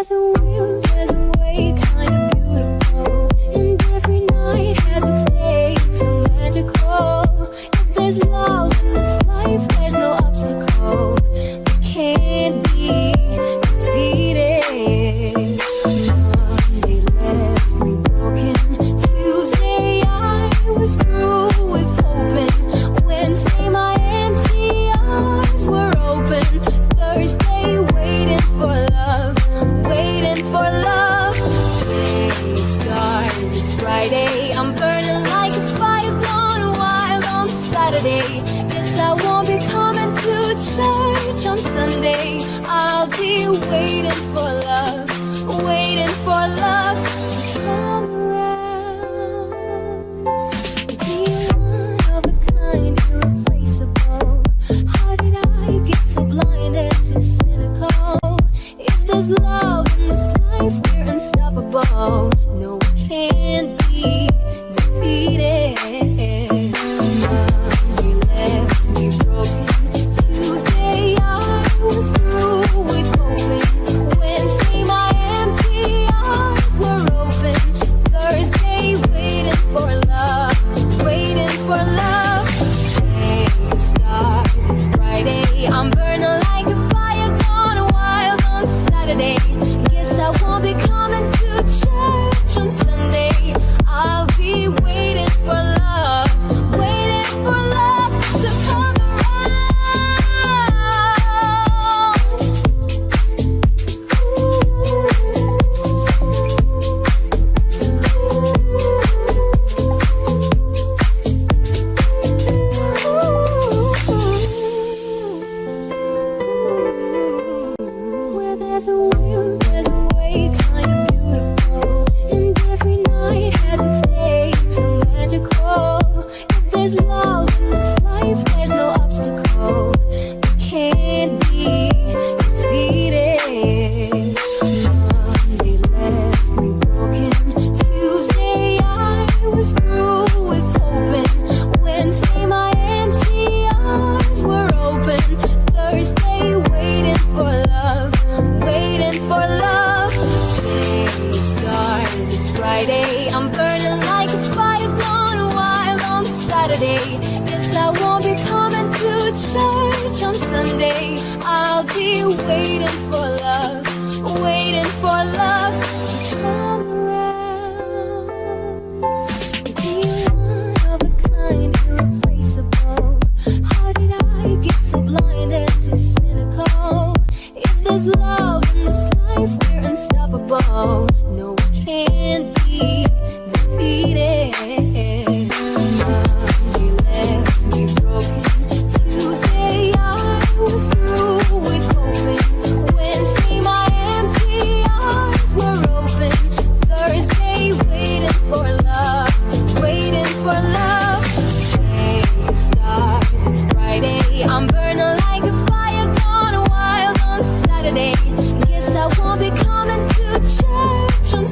there's a will, there's a way, kind of beautiful. And every night has its day, so magical. If there's love in this life, there's no obstacle that can't be defeated. Monday left me broken. Tuesday I was through with hoping. Wednesday my empty arms were open. Thursday waiting for love, waiting for love. Today stars, it's Friday. I'm burning like a fire gone wild on Saturday. Guess I won't be coming to church on Sunday. I'll be waiting for love, waiting for love to come around. Be one of a kind, irreplaceable. How did I get so blind and so cynical? If there's love in this life, we're unstoppable. No, we can't be defeated. Monday left me broken. Tuesday I was through with hoping. Wednesday my empty arms were open. Thursday waiting for love, waiting for love. Today stars, it's Friday. I'm burning like a fire gone wild on Saturday. Guess I won't be coming to church on Sunday. I'll be waiting for love, waiting for love to come around. Where there's a will, there's a way, kind of beautiful. And every night has its day, so magical. If there's love in this life, there's no obstacle that can't be defeated. Monday left me broken. Tuesday I was through with hoping. Wednesday my empty arms were open. Thursday waiting for love, waiting for love. Today stars, it's Friday. I'm burning like a fire gone wild on Saturday. Guess I won't be coming to church on Sunday. I'll be waiting for love, waiting for love to come around. Be one of a kind, irreplaceable. How did I get so blind and so cynical? If there's love in this life, we're unstoppable. No, we can't be defeated. Monday left me broken. Tuesday I was through with hoping. Wednesday my empty arms were open. Thursday waiting for love, waiting for love. Today stars, it's Friday. I'm burning like a fire gone wild on Saturday. Guess I won't be coming to church on